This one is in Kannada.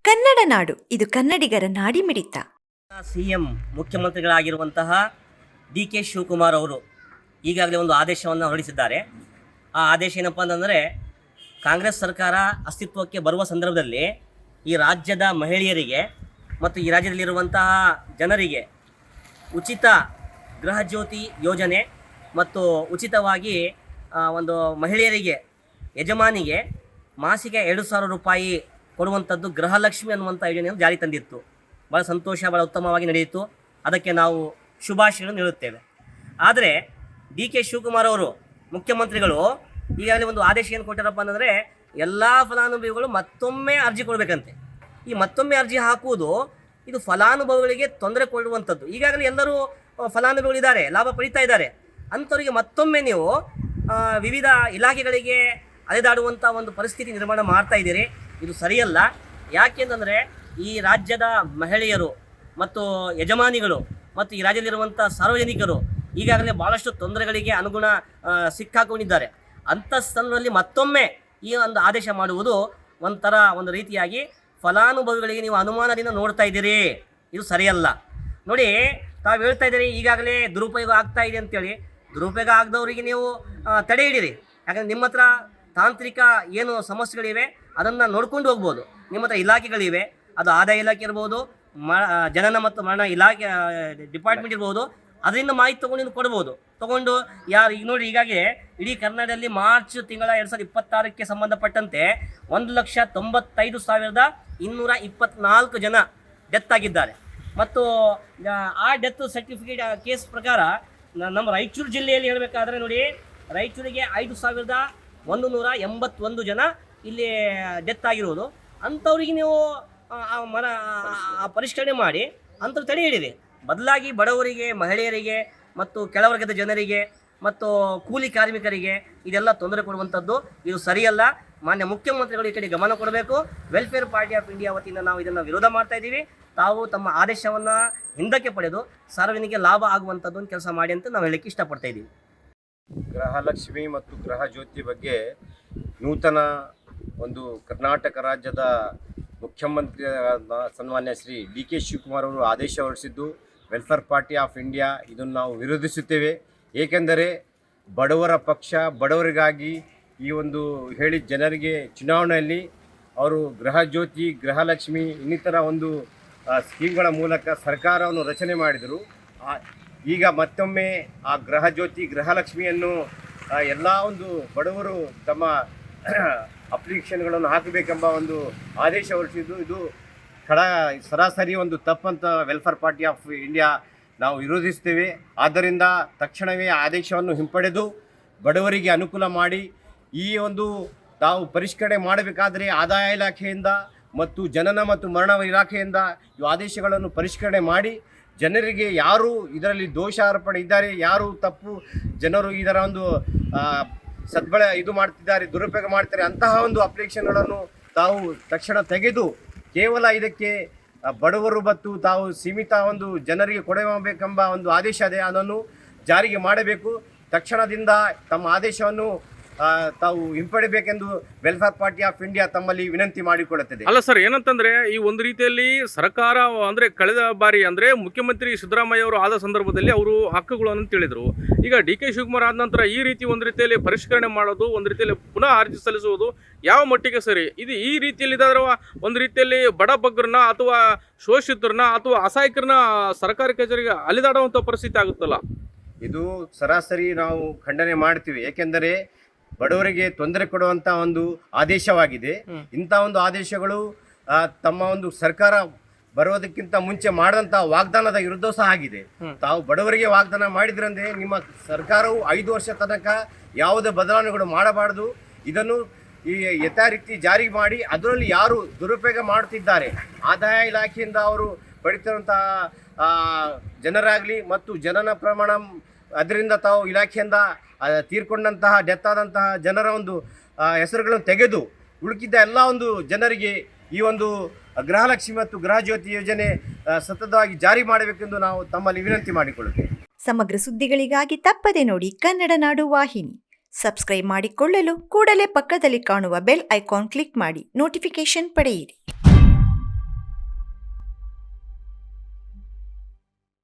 ಕನ್ನಡ ನಾಡು ಇದು ಕನ್ನಡಿಗರ ನಾಡಿಮಿಡಿತ. ಸಿಎಂ ಮುಖ್ಯಮಂತ್ರಿಗಳಾಗಿರುವಂತಹ ಡಿ.ಕೆ. ಶಿವಕುಮಾರ್ ಅವರು ಈಗಾಗಲೇ ಒಂದು ಆದೇಶವನ್ನು ಹೊರಡಿಸಿದ್ದಾರೆ. ಆ ಆದೇಶ ಏನಪ್ಪ ಅಂತಂದರೆ, ಕಾಂಗ್ರೆಸ್ ಸರ್ಕಾರ ಅಸ್ತಿತ್ವಕ್ಕೆ ಬರುವ ಸಂದರ್ಭದಲ್ಲಿ ಈ ರಾಜ್ಯದ ಮಹಿಳೆಯರಿಗೆ ಮತ್ತು ಈ ರಾಜ್ಯದಲ್ಲಿರುವಂತಹ ಜನರಿಗೆ ಉಚಿತ ಗೃಹ ಜ್ಯೋತಿ ಯೋಜನೆ ಮತ್ತು ಉಚಿತವಾಗಿ ಒಂದು ಮಹಿಳೆಯರಿಗೆ ಯಜಮಾನಿಗೆ ಮಾಸಿಕ 2,000 ರೂಪಾಯಿ ಕೊಡುವಂಥದ್ದು ಗೃಹಲಕ್ಷ್ಮಿ ಅನ್ನುವಂಥ ಯೋಜನೆಯನ್ನು ಜಾರಿ ತಂದಿತ್ತು. ಭಾಳ ಸಂತೋಷ, ಭಾಳ ಉತ್ತಮವಾಗಿ ನಡೆಯಿತು. ಅದಕ್ಕೆ ನಾವು ಶುಭಾಶಯಗಳನ್ನು ನೀಡುತ್ತೇವೆ. ಆದರೆ ಡಿ.ಕೆ. ಶಿವಕುಮಾರ್ ಅವರು ಮುಖ್ಯಮಂತ್ರಿಗಳು ಈಗಾಗಲೇ ಒಂದು ಆದೇಶ ಏನು ಕೊಟ್ಟಾರಪ್ಪ ಅಂತಂದರೆ, ಎಲ್ಲ ಫಲಾನುಭವಿಗಳು ಮತ್ತೊಮ್ಮೆ ಅರ್ಜಿ ಕೊಡಬೇಕಂತೆ. ಈ ಮತ್ತೊಮ್ಮೆ ಅರ್ಜಿ ಹಾಕುವುದು ಇದು ಫಲಾನುಭವಿಗಳಿಗೆ ತೊಂದರೆ ಕೊಡುವಂಥದ್ದು. ಈಗಾಗಲೇ ಎಲ್ಲರೂ ಫಲಾನುಭವಿಗಳಿದ್ದಾರೆ, ಲಾಭ ಪಡೀತಾ ಇದ್ದಾರೆ. ಅಂಥವರಿಗೆ ಮತ್ತೊಮ್ಮೆ ನೀವು ವಿವಿಧ ಇಲಾಖೆಗಳಿಗೆ ಅಲೆದಾಡುವಂಥ ಒಂದು ಪರಿಸ್ಥಿತಿ ನಿರ್ಮಾಣ ಮಾಡ್ತಾ ಇದ್ದೀರಿ. ಇದು ಸರಿಯಲ್ಲ. ಯಾಕೆಂತಂದರೆ ಈ ರಾಜ್ಯದ ಮಹಿಳೆಯರು ಮತ್ತು ಯಜಮಾನಿಗಳು ಮತ್ತು ಈ ರಾಜ್ಯದಲ್ಲಿರುವಂಥ ಸಾರ್ವಜನಿಕರು ಈಗಾಗಲೇ ಭಾಳಷ್ಟು ತೊಂದರೆಗಳಿಗೆ ಅನುಗುಣ ಸಿಕ್ಕಾಕೊಂಡಿದ್ದಾರೆ. ಅಂಥ ಸಂದರ್ಭದಲ್ಲಿ ಮತ್ತೊಮ್ಮೆ ಈ ಒಂದು ಆದೇಶ ಮಾಡುವುದು ಒಂದು ರೀತಿಯಾಗಿ ಫಲಾನುಭವಿಗಳಿಗೆ ನೀವು ಅನುಮಾನದಿಂದ ನೋಡ್ತಾ ಇದ್ದೀರಿ. ಇದು ಸರಿಯಲ್ಲ. ನೋಡಿ, ತಾವು ಹೇಳ್ತಾ ಇದ್ದೀರಿ ಈಗಾಗಲೇ ದುರುಪಯೋಗ ಆಗ್ತಾ ಇದೆ ಅಂತೇಳಿ. ದುರುಪಯೋಗ ಆಗದವರಿಗೆ ನೀವು ತಡೆ ಹಿಡೀರಿ. ಯಾಕಂದರೆ ನಿಮ್ಮ ಹತ್ರ ತಾಂತ್ರಿಕ ಏನು ಸಮಸ್ಯೆಗಳಿವೆ ಅದನ್ನು ನೋಡ್ಕೊಂಡು ಹೋಗ್ಬೋದು. ನಿಮ್ಮ ಹತ್ರ ಇಲಾಖೆಗಳಿವೆ, ಅದು ಆದಾಯ ಇಲಾಖೆ ಇರ್ಬೋದು, ಜನನ ಮತ್ತು ಮರಣ ಇಲಾಖೆ ಡಿಪಾರ್ಟ್ಮೆಂಟ್ ಇರ್ಬೋದು. ಅದರಿಂದ ಮಾಹಿತಿ ತೊಗೊಂಡು ಕೊಡ್ಬೋದು. ತೊಗೊಂಡು ಈಗ ನೋಡಿ, ಹೀಗಾಗಿ ಇಡೀ ಕರ್ನಾಟಕದಲ್ಲಿ ಮಾರ್ಚ್ ತಿಂಗಳ 2026ಕ್ಕೆ ಸಂಬಂಧಪಟ್ಟಂತೆ 1,95,224 ಜನ ಡೆತ್ ಆಗಿದ್ದಾರೆ. ಮತ್ತು ಆ ಡೆತ್ ಸರ್ಟಿಫಿಕೇಟ್ ಕೇಸ್ ಪ್ರಕಾರ ನಮ್ಮ ರಾಯಚೂರು ಜಿಲ್ಲೆಯಲ್ಲಿ ಹೇಳಬೇಕಾದ್ರೆ ನೋಡಿ, ರಾಯಚೂರಿಗೆ 5,181 ಜನ ಇಲ್ಲಿ ಡೆತ್ ಆಗಿರೋದು. ಅಂಥವ್ರಿಗೆ ನೀವು ಪರಿಷ್ಕರಣೆ ಮಾಡಿ ಅಂಥವ್ರು ತಡೆ ಹಿಡಿರಿ. ಬದಲಾಗಿ ಬಡವರಿಗೆ, ಮಹಿಳೆಯರಿಗೆ ಮತ್ತು ಕೆಳವರ್ಗದ ಜನರಿಗೆ ಮತ್ತು ಕೂಲಿ ಕಾರ್ಮಿಕರಿಗೆ ಇದೆಲ್ಲ ತೊಂದರೆ ಕೊಡುವಂಥದ್ದು ಇದು ಸರಿಯಲ್ಲ. ಮಾನ್ಯ ಮುಖ್ಯಮಂತ್ರಿಗಳು ಈ ಕಡೆ ಗಮನ ಕೊಡಬೇಕು. ವೆಲ್ಫೇರ್ ಪಾರ್ಟಿ ಆಫ್ ಇಂಡಿಯಾ ವತಿಯಿಂದ ನಾವು ಇದನ್ನು ವಿರೋಧ ಮಾಡ್ತಾ ಇದ್ದೀವಿ. ತಾವು ತಮ್ಮ ಆದೇಶವನ್ನು ಹಿಂದಕ್ಕೆ ಪಡೆದು ಸಾರ್ವಜನಿಕ ಲಾಭ ಆಗುವಂಥದ್ದು ಒಂದು ಕೆಲಸ ಮಾಡಿ ಅಂತ ನಾವು ಹೇಳಲಿಕ್ಕೆ ಇಷ್ಟಪಡ್ತಾ ಇದ್ದೀವಿ. ಗೃಹಲಕ್ಷ್ಮಿ ಮತ್ತು ಗೃಹ ಜ್ಯೋತಿ ಬಗ್ಗೆ ನೂತನ ಒಂದು ಕರ್ನಾಟಕ ರಾಜ್ಯದ ಮುಖ್ಯಮಂತ್ರಿಯಾದ ಸನ್ಮಾನ್ಯ ಶ್ರೀ ಡಿ.ಕೆ. ಶಿವಕುಮಾರ್ ಅವರು ಆದೇಶ ಹೊರಡಿಸಿದ್ದು ವೆಲ್ಫೇರ್ ಪಾರ್ಟಿ ಆಫ್ ಇಂಡಿಯಾ ಇದನ್ನು ನಾವು ವಿರೋಧಿಸುತ್ತೇವೆ. ಏಕೆಂದರೆ ಬಡವರ ಪಕ್ಷ, ಬಡವರಿಗಾಗಿ ಈ ಒಂದು ಹೇಳಿದ ಜನರಿಗೆ ಚುನಾವಣೆಯಲ್ಲಿ ಅವರು ಗೃಹ ಜ್ಯೋತಿ, ಗೃಹಲಕ್ಷ್ಮಿ ಇನ್ನಿತರ ಒಂದು ಸ್ಕೀಮ್ಗಳ ಮೂಲಕ ಸರ್ಕಾರವನ್ನು ರಚನೆ ಮಾಡಿದರು. ಈಗ ಮತ್ತೊಮ್ಮೆ ಆ ಗೃಹ ಜ್ಯೋತಿ, ಗೃಹಲಕ್ಷ್ಮಿಯನ್ನು ಎಲ್ಲ ಒಂದು ಬಡವರು ತಮ್ಮ ಅಪ್ಲಿಕೇಶನ್ಗಳನ್ನು ಹಾಕಬೇಕೆಂಬ ಒಂದು ಆದೇಶ ಹೊರಡಿಸಿದ್ದು ಇದು ಸರಾಸರಿ ಒಂದು ತಪ್ಪಂತ ವೆಲ್ಫೇರ್ ಪಾರ್ಟಿ ಆಫ್ ಇಂಡಿಯಾ ನಾವು ವಿರೋಧಿಸ್ತೇವೆ. ಆದ್ದರಿಂದ ತಕ್ಷಣವೇ ಆದೇಶವನ್ನು ಹಿಂಪಡೆದು ಬಡವರಿಗೆ ಅನುಕೂಲ ಮಾಡಿ ಈ ಒಂದು ತಾವು ಪರಿಷ್ಕರಣೆ ಮಾಡಬೇಕಾದರೆ ಆದಾಯ ಇಲಾಖೆಯಿಂದ ಮತ್ತು ಜನನ ಮತ್ತು ಮರಣ ಇಲಾಖೆಯಿಂದ ಈ ಆದೇಶಗಳನ್ನು ಪರಿಷ್ಕರಣೆ ಮಾಡಿ ಜನರಿಗೆ ಯಾರು ಇದರಲ್ಲಿ ದೋಷಾರೋಪಣೆ ಇದ್ದಾರೆ, ಯಾರು ತಪ್ಪು ಜನರು ಇದರ ಒಂದು ಇದು ಮಾಡ್ತಿದ್ದಾರೆ, ದುರುಪಯೋಗ ಮಾಡ್ತಾರೆ, ಅಂತಹ ಒಂದು ಅಪ್ಲಿಕೇಶನ್ಗಳನ್ನು ತಾವು ತಕ್ಷಣ ತೆಗೆದು ಕೇವಲ ಇದಕ್ಕೆ ಬಡವರು ಮತ್ತು ತಾವು ಸೀಮಿತ ಒಂದು ಜನರಿಗೆ ಕೊಡಬೇಕೆಂಬ ಒಂದು ಆದೇಶ ಇದೆ, ಅದನ್ನು ಜಾರಿಗೆ ಮಾಡಬೇಕು. ತಕ್ಷಣದಿಂದ ತಮ್ಮ ಆದೇಶವನ್ನು ತಾವು ಹಿಂಪಡಿಬೇಕೆಂದು ವೆಲ್ಫೇರ್ ಪಾರ್ಟಿ ಆಫ್ ಇಂಡಿಯಾ ತಮ್ಮಲ್ಲಿ ವಿನಂತಿ ಮಾಡಿಕೊಳ್ಳುತ್ತದೆ. ಅಲ್ಲ ಸರ್, ಏನಂತಂದ್ರೆ ಈ ಒಂದು ರೀತಿಯಲ್ಲಿ ಸರ್ಕಾರ ಅಂದ್ರೆ ಕಳೆದ ಬಾರಿ ಅಂದ್ರೆ ಮುಖ್ಯಮಂತ್ರಿ ಸಿದ್ದರಾಮಯ್ಯ ಅವರು ಆದ ಸಂದರ್ಭದಲ್ಲಿ ಅವರು ಹಕ್ಕುಗಳನ್ನು ತಿಳಿದ್ರು. ಈಗ ಡಿ.ಕೆ. ಶಿವಕುಮಾರ್ ಆದ ನಂತರ ಈ ರೀತಿ ಒಂದು ರೀತಿಯಲ್ಲಿ ಪರಿಷ್ಕರಣೆ ಮಾಡೋದು, ಒಂದು ರೀತಿಯಲ್ಲಿ ಪುನಃ ಅರ್ಜಿ ಸಲ್ಲಿಸುವುದು ಯಾವ ಮಟ್ಟಿಗೆ ಸರಿ? ಇದು ಈ ರೀತಿಯಲ್ಲಿ ಇದಾದ್ರೆ ಒಂದು ರೀತಿಯಲ್ಲಿ ಬಡ ಬಗ್ಗರನ್ನ ಅಥವಾ ಶೋಷಿತರನ್ನ ಅಥವಾ ಅಸಹಾಯಕರನ್ನ ಸರ್ಕಾರಿ ಕಚೇರಿಗೆ ಅಲಿದಾಡುವಂಥ ಪರಿಸ್ಥಿತಿ ಆಗುತ್ತಲ್ಲ. ಇದು ಸರಾಸರಿ ನಾವು ಖಂಡನೆ ಮಾಡ್ತೀವಿ. ಏಕೆಂದರೆ ಬಡವರಿಗೆ ತೊಂದರೆ ಕೊಡುವಂಥ ಒಂದು ಆದೇಶವಾಗಿದೆ. ಇಂಥ ಒಂದು ಆದೇಶಗಳು ತಮ್ಮ ಒಂದು ಸರ್ಕಾರ ಬರೋದಕ್ಕಿಂತ ಮುಂಚೆ ಮಾಡಿದಂಥ ವಾಗ್ದಾನದ ವಿರುದ್ಧ ಸಹ ಆಗಿದೆ. ತಾವು ಬಡವರಿಗೆ ವಾಗ್ದಾನ ಮಾಡಿದ್ರಂದ್ರೆ ನಿಮ್ಮ ಸರ್ಕಾರವು 5 ವರ್ಷ ತನಕ ಯಾವುದೇ ಬದಲಾವಣೆಗಳು ಮಾಡಬಾರ್ದು. ಇದನ್ನು ಈ ಯಥಾರೀತಿ ಜಾರಿ ಮಾಡಿ ಅದರಲ್ಲಿ ಯಾರು ದುರುಪಯೋಗ ಮಾಡುತ್ತಿದ್ದಾರೆ, ಆದಾಯ ಇಲಾಖೆಯಿಂದ ಅವರು ಪಡಿತಿರುವಂತಹ ಜನರಾಗಲಿ ಮತ್ತು ಜನನ ಪ್ರಮಾಣ ಅದರಿಂದ ತಾವು ಇಲಾಖೆಯಿಂದ ತೀರ್ಕೊಂಡಂತಹ ಡೆತ್ ಆದಂತಹ ಜನರ ಒಂದು ಹೆಸರುಗಳನ್ನು ತೆಗೆದು ಉಳುಕಿದ್ದ ಎಲ್ಲ ಒಂದು ಜನರಿಗೆ ಈ ಒಂದು ಗೃಹಲಕ್ಷ್ಮಿ ಮತ್ತು ಗೃಹ ಜ್ಯೋತಿ ಯೋಜನೆ ಸತತವಾಗಿ ಜಾರಿ ಮಾಡಬೇಕೆಂದು ನಾವು ತಮ್ಮಲ್ಲಿ ವಿನಂತಿ ಮಾಡಿಕೊಳ್ಳುತ್ತೇವೆ. ಸಮಗ್ರ ಸುದ್ದಿಗಳಿಗಾಗಿ ತಪ್ಪದೆ ನೋಡಿ ಕನ್ನಡ ನಾಡು ವಾಹಿನಿ. ಸಬ್ಸ್ಕ್ರೈಬ್ ಮಾಡಿಕೊಳ್ಳಲು ಕೂಡಲೇ ಪಕ್ಕದಲ್ಲಿ ಕಾಣುವ ಬೆಲ್ ಐಕಾನ್ ಕ್ಲಿಕ್ ಮಾಡಿ ನೋಟಿಫಿಕೇಶನ್ ಪಡೆಯಿರಿ.